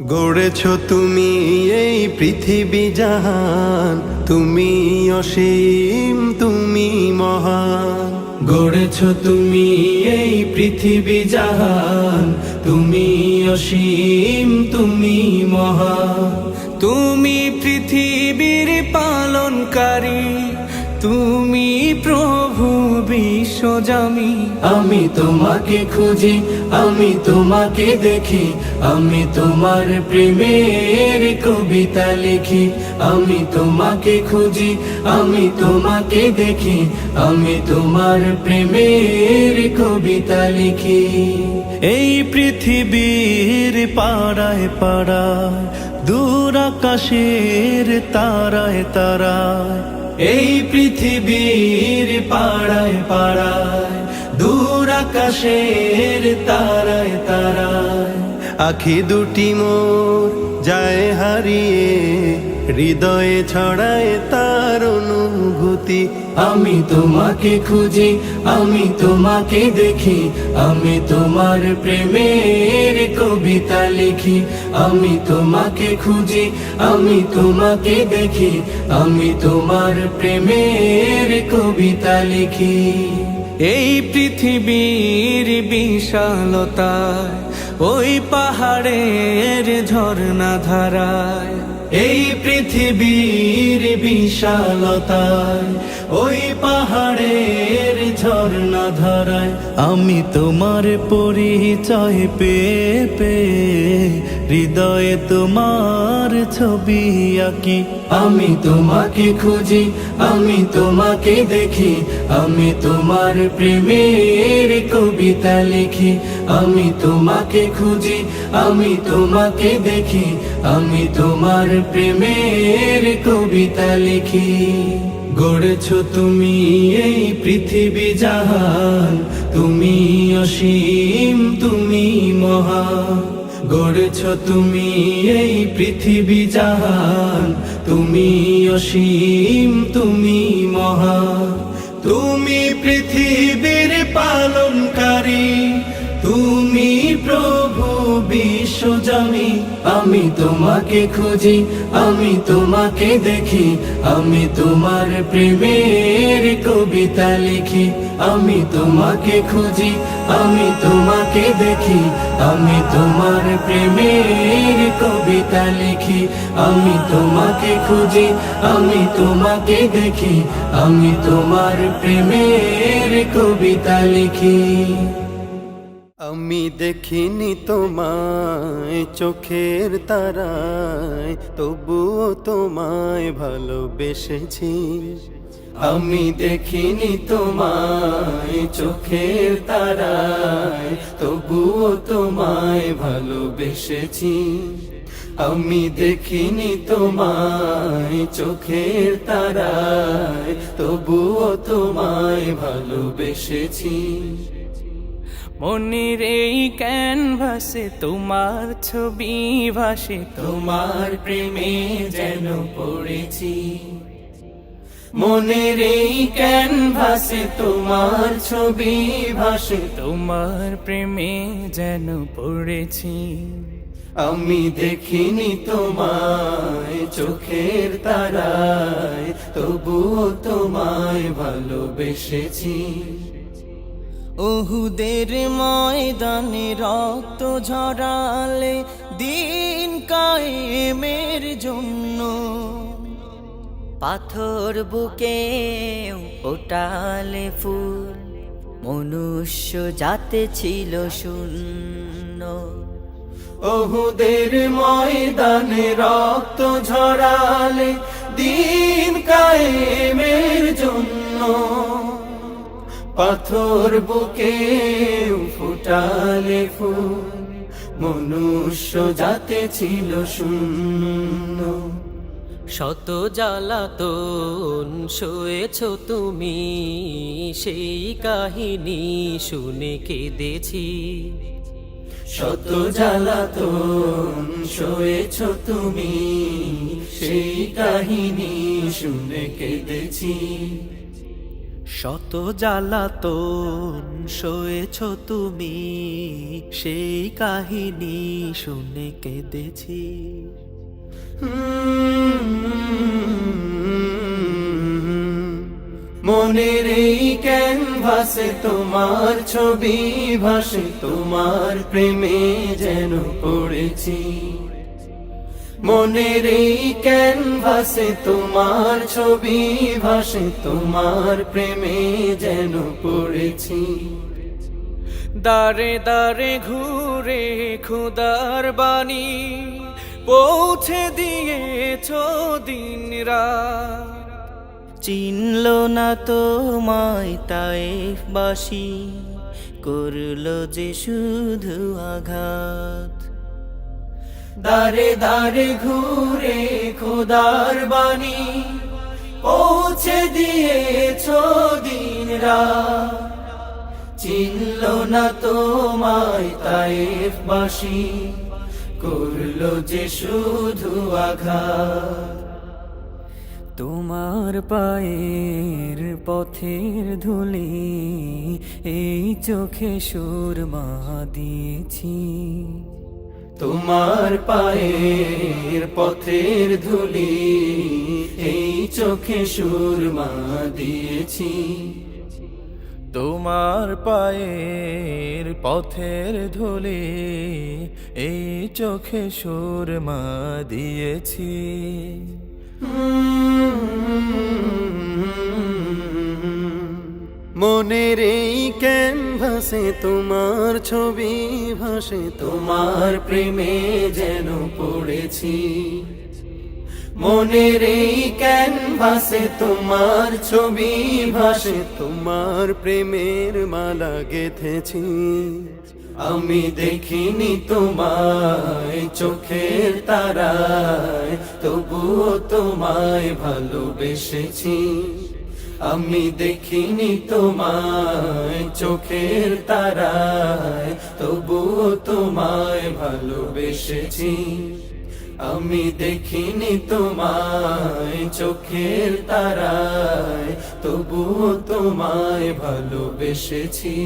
গড়েছ তুমি এই পৃথিবী জাহান, তুমি অসীম, তুমি মহান। গড়েছ তুমি এই পৃথিবী জাহান, তুমি অসীম, তুমি মহান। তুমি পৃথিবীর পালনকারী, তুমি প্রভু বিশ্বজামি। আমি তোমাকে খুঁজি, আমি তোমাকে দেখি, আমি তোমার প্রেমের কবিতা লিখি। আমি তোমাকে খুঁজি, আমি তোমাকে দেখি, আমি তোমার প্রেমের কবিতা লিখি। এই পৃথিবীর পাড়ায় পাড়ায়, দূর আকাশের তারায় তারায়, এই পৃথিবীর পাড়ায় পাড়ায়, দূর আকাশের তারায় তারায়, আখি দুটি মোর যায় হারিয়ে, হৃদয়ে ছড়ায় তার অনুভূতি। আমি তোমাকে খুঁজি, আমি তোমাকে দেখি, আমি তোমার প্রেমের কবিতা লিখি। আমি তোমাকে খুঁজি, আমি তোমাকে দেখি, আমি তোমার প্রেমের কবিতা লিখি। এই পৃথিবীর বিশালতায়, ওই পাহাড়ের ঝর্ণা ধারায়, এই পৃথিবীর বিশালতায়, ওই পাহাড়ের ঝর্ণা ধারায়, আমি তোমার পরিচয় পেয়ে পেয়ে হৃদয়ে তোমার ছবি আঁকি। আমি তোমাকে খুঁজি, আমি তোমাকে দেখি, আমি তোমার প্রেমের কবিতা লিখি। আমি তোমাকে খুঁজি, আমি তোমাকে দেখি, আমি তোমার প্রেমের কবিতা লিখি। গড়েছ তুমি এই পৃথিবী জাহান, তুমি অসীম, তুমি মহান। গড়েছ তুমি এই পৃথিবী জাহান, তুমি অসীম, তুমি মহান। তুমি পৃথিবীর পালনকারী, তুমি প্রভু বিশ্বজামি। আমি তোমাকে খুঁজি, আমি তোমাকে দেখি, আমি তোমার প্রেমের কবিতা লিখি। আমি তোমাকে খুঁজি, আমি তোমাকে দেখি, আমি তোমার প্রেমের কবিতা লিখি। আমি তোমাকে খুঁজি, আমি তোমাকে দেখি, আমি তোমার প্রেমের কবিতা লিখি। আমি দেখিনি তোমায় চোখের তারায়, তবুও তোমায় ভালোবেসেছি। আমি দেখিনি তোমায় চোখের তারায়, তবুও তোমায় ভালোবেসেছি। আমি দেখিনি তোমায় চোখের তারায়, তবুও তোমায় ভালোবেসেছি। মনের এই ক্যানভাসে তোমার ছবি ভাসে, তোমার প্রেমে যেন পড়েছি। মনের এই ক্যানভাসে তোমার ছবি ভাসে, তোমার প্রেমে যেন পড়েছি। আমি দেখিনি তোমায় চোখের তারায়, তবুও তোমায় ভালোবেসেছি। ওহুদের ময়দানে রক্ত ঝরালে দিন কায়েমের জন্য, পাথর বুকে ফোটালে ফুল, মনুষ্য জাতে ছিল শূন্য। ওহুদের ময়দানে রক্ত ঝরালে দিন কায়েমের জন্য, পাথর বুকে ফুটালে ফুল, মনুষ্য জাতে ছিল শূন্য। শত জ্বালাতন সয়েছ তুমি, সেই কাহিনী শুনে কেঁদেছি। শত জ্বালাতন সয়েছ তুমি, সেই কাহিনী শুনে কেঁদেছি। শত জ্বালাতন সয়েছ তুমি, সেই কাহিনী শুনে কেঁদেছি। মনের এই ক্যানভাসে তোমার ছবি ভাসে, তোমার প্রেমে যেন পড়েছি। মনের এই ক্যানভাসে তোমার ছবি ভাসে, তোমার প্রেমে যেন পড়েছি। দারে দারে ঘুরে খুদার বাণী পৌঁছে দিয়েছ দিন রাত। চিনল না তোমায় তায়েফবাসী, করলো যে শুধু আঘাত। দারে দারে ঘুরে খোদার বাণী পৌঁছে দিয়েছ দিন রাত। চিনল না তোমায় তায়েফবাসী, করলো যে শুধু আঘাত। তোমার পায়ের পথের ধুলি এই চোখে সুরমা দিয়েছি। তোমার পায়ের পথের ধুলি এই চোখে সুরমা দিয়েছি। তোমার পায়ের পথের ধুলি এই চোখে সুরমা দিয়েছি। মনের এই ক্যানভাসে তোমার ছবি ভাসে, তোমার প্রেমে যেন পড়েছি। মনের এই ক্যানভাসে তোমার ছবি ভাসে, তোমার প্রেমের মালা গেঁথেছি। আমি দেখিনি তোমায় চোখের তারায়, তবুও তোমায় ভালোবেসেছি। আমি দেখিনি তোমায় চোখের তারায়, তবুও তোমায় ভালোবেসেছি। আমি দেখিনি তোমায় চোখের তারায়, তবুও তোমায় ভালোবেসেছি।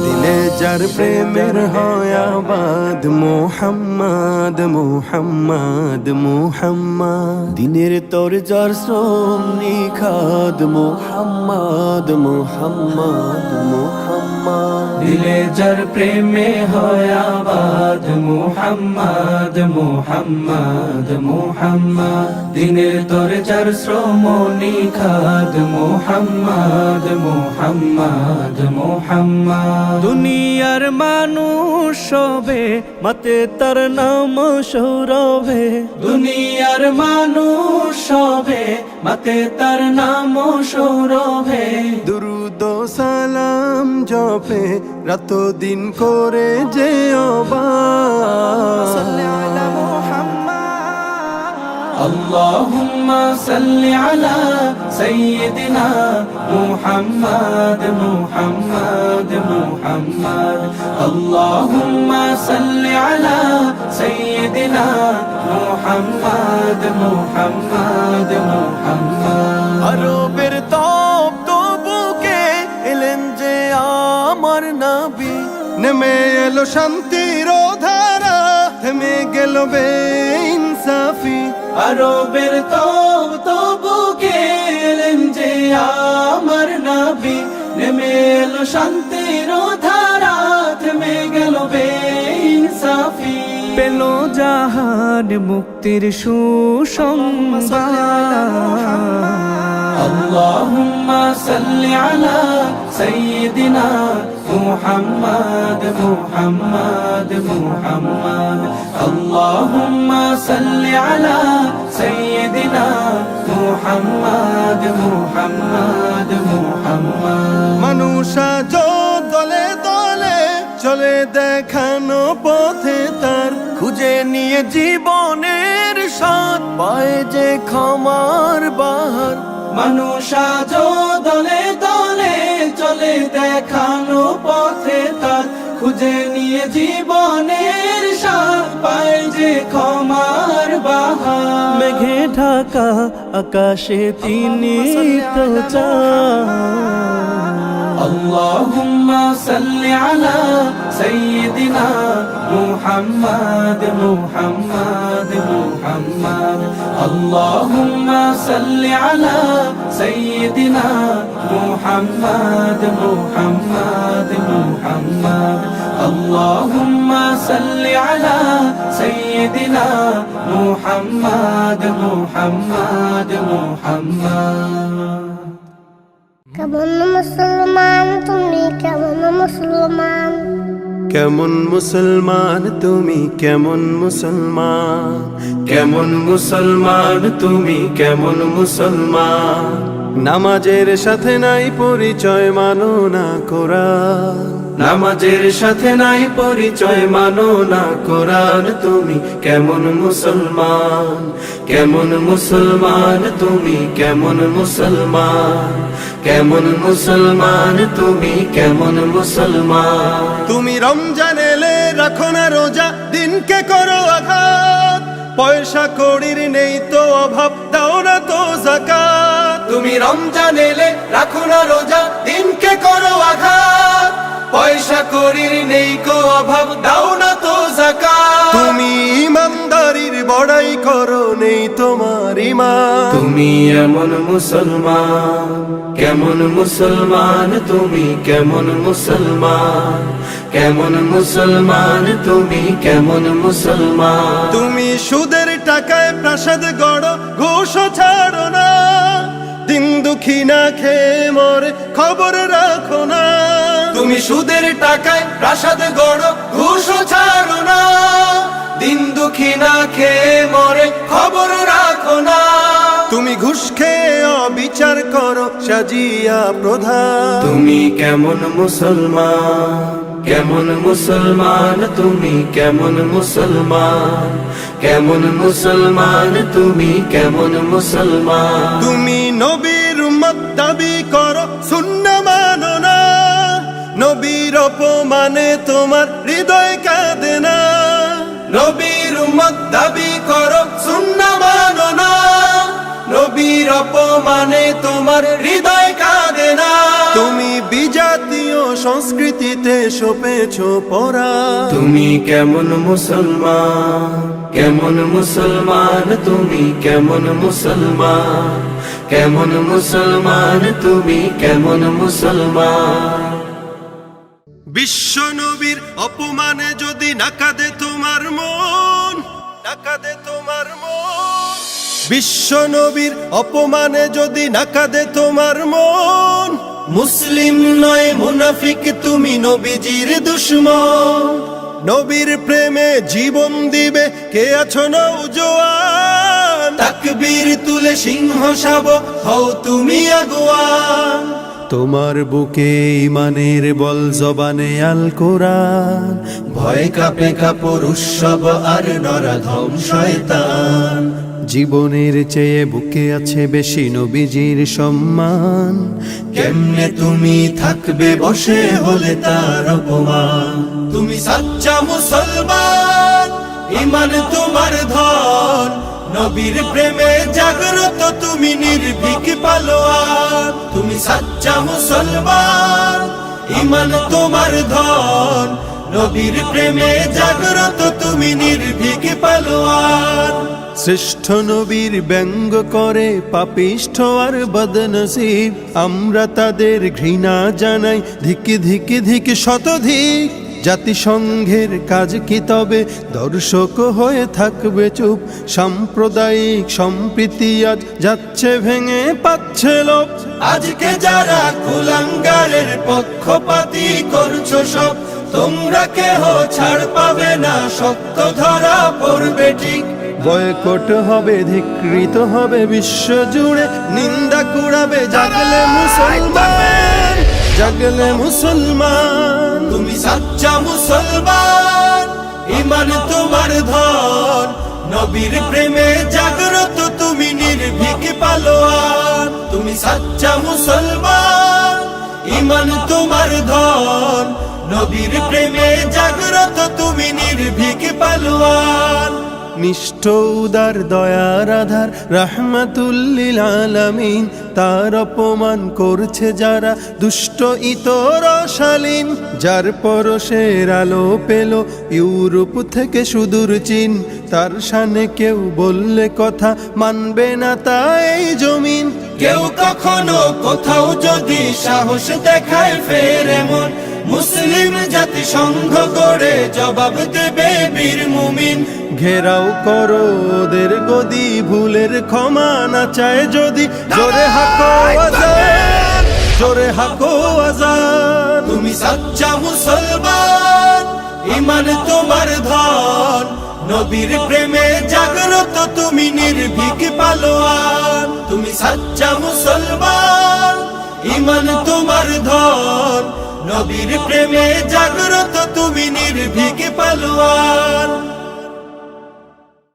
দিলে যার প্রেমের হয় আবাদ, মোহাম্মদ মোহাম্মদ মোহাম্মদ। দিনের তোর যার শ্রম নিখাদ, মোহাম্মদ মোহাম্মদ মোহাম্মদ। দিলে যার প্রেমে হয় আবাদ, মোহাম্মদ মোহাম্মদ মোহাম্মদ। দিনের তোর যার শ্রম নিখাদ, মোহাম্মদ মোহাম্মদ মোহাম্মদ। দুনিয়ার মানুষ সবে মতে তার নাম সৌরভে, দুনিয়ার মানুষ সবে মতে তার নাম সৌরভে। দুরুদ সালাম জপে রাত দিন করে যে اللهم صل على سيدنا محمد محمد محمد. اللهم صل على سيدنا محمد محمد محمد. আরবের তপ্ত বুকে এলেন যে আমার নবী, নেমে এলো শান্তির ধারা, থেমে গেল বেইনসাফি। আরবের তপ্ত বুকে এলেন যে আমার নবী, নেমে এলো শান্তির ধারা, থেমে গেল বেইনসাফি। পেল জাহান মুক্তির সুসংবাদ। اللهم صل على سيدنا محمد محمد محمد. اللهم صل على سيدنا محمد محمد محمد. মানুষা দলে দলে চলে দেখানো পথে তার, খুঁজে নিয়ে জীবনের স্বাদ, পায় যে ক্ষমার বাহার। মানুষ আজ দলে দলে চলে দেখানো পথে তার, খুঁজে নিয়ে জীবনের স্বাদ, পায় যে ক্ষমার বাহার। মেঘে ঢাকা আকাশে তিনি তো চাঁদ। اللهم صل على سيدنا محمد محمد محمد اللهم صل على سيدنا محمد محمد محمد اللهم صل على سيدنا محمد محمد محمد কেমন মুসলমান তুমি কেমন মুসলমান কেমন মুসলমান তুমি কেমন মুসলমান কেমন মুসলমান তুমি কেমন মুসলমান নামাজের সাথে নাই পরিচয় মানো না কোরআন নামাজের সাথে নাই পরিচয় মানো না কোরআন তুমি কেমন মুসলমান কেমন মুসলমান তুমি কেমন মুসলমান কেমন মুসলমান তুমি কেমন মুসলমান তুমি রমজান এলে রাখো না রোজা দিনকে করো আঘাত পয়সা কড়ির নেই তো অভাব দাও না তো যাকাত তুমি রমজান এলে রাখো না রোজা দিনকে করো আঘাত পয়সা করির নেই কো অভাব দাও না তো যাকাত তুমি ইমানদারির বড়াই করো নেই তোমার ঈমান তুমি এমন মুসলমান কেমন মুসলমান তুমি কেমন মুসলমান কেমন মুসলমান তুমি কেমন মুসলমান তুমি সুদের টাকায় প্রাসাদ গড়ো ঘুষ ছাড়ো না দিন দুঃখী না খেয়ে মরে খবর রাখো না তুমি সুদের টাকায় প্রাসাদ গড়ো ঘুষ ছাড়ো না দিন দুঃখী না খেয়ে মরে খবর রাখো না তুমি ঘুষ খেয়ে অবিচার করো সাজিয়া প্রধান তুমি কেমন মুসলমান কেমন মুসলমান তুমি কেমন মুসলমান কেমন মুসলমান তুমি কেমন মুসলমান তুমি নবীর উম্মত দাবি করো সুন্নাহ মানো না নবীর অপমানে তোমার হৃদয় কাঁদে না নবীর উম্মত দাবি করো সুন্নাহ মানো না নবীর অপমানে তোমার হৃদয় কাঁদে না তুমি বিজাতীয় সংস্কৃতিতে সপেছো পরা তুমি কেমন মুসলমান কেমন মুসলমান তুমি কেমন মুসলমান কেমন মুসলমান তুমি কেমন মুসলমান বিশ্ব নবীর অপমানে যদি নাকাদে তোমার মন নাকাদে তোমার মন বিশ্ব নবীর অপমানে যদি নাকাদে তোমার মন মুসলিম নয় মুনাফিক তুমি নবীজির দুশমন নবীর প্রেমে জীবন দিবে কে আছো নওজোয়ান তাকবীর তুলে সিংহ শাব হও তুমি আগুয়ান তোমার বুকে ইমানের বল জবানে আল কোরআন ভয় কাপে কাপড় উৎসব আর নরাধম শয়তান জীবনের চেয়ে বুকে আছে বেশি নবীজির সম্মান কেমনে তুমি থাকবে বসে হলে তার অপমান তুমি সাচ্চা মুসলমান ইমান তোমার ধন নবীর প্রেমে জাগ্রত তুমি নির্ভীক পালোয়ান তুমি সাচ্চা মুসলমান ইমান তোমার ধন নবীর প্রেমে জাগ্রত তুমি নির্ভীক পালোয়ান শ্রেষ্ঠ নবীর ব্যঙ্গ করে পাপিষ্ঠ আর বদনসিব আমরা তাদের ঘৃণা জানাই ধিকি ধিকি ধিকি শতধিক জাতিসংঘের কাজ কি তবে দর্শক হয়ে থাকবে চুপ সাম্প্রদায়িক সম্প্রীতি আজ যাচ্ছে ভেঙে পাচ্ছে লোক আজকে যারা কুলাঙ্গারের পক্ষপাতী করছো সব তোমরা কেহ ছাড় পাবে না সত্য ধরা পড়বে ঠিক বয়কট হবে ধিকৃত হবে বিশ্ব জুড়ে নিন্দা কুড়াবে জাগলে মুসলমান জাগলে মুসলমান তুমি সাচ্চা মুসলমান ইমান তোমার ধন নবীর প্রেমে জাগ্রত তুমি নির্ভীক পালোয়ান তুমি সাচ্চা মুসলমান ইমান তোমার ধন নবীর প্রেমে জাগ্রত তুমি নির্ভীক পালোয়ান নিষ্ঠ উদার দয়ার আধার রাহমাতুল্লিল আলামিন, তার অপমান করছে যারা দুষ্ট ইতর শালীন। যার পরশের আলো পেল ইউরোপ থেকে সুদূর চীন, তার শানে কেউ বললে কথা মানবে না তাই জমিন। কেউ কখনো কোথাও যদি সাহস দেখায় ফের এমন, মুসলিম জাতি সংঘ গড়ে জবাব দেবে বীর মুমিন। ঘেরাও করো ওদের গদি, ভুলের ক্ষমা না চায় যদি, জোরে হাকো আজান, জোরে হাকো আজান। তুমি সাচ্চা মুসলমান, ইমান তোমার ধন, নবীর প্রেমে জাগ্রত তুমি নির্ভীক পালোয়ান। তুমি সাচ্চা মুসলমান, ইমান তোমার ধন, নবীর প্রেমে জাগ্রত তুমি নির্ভীক পালোয়ান।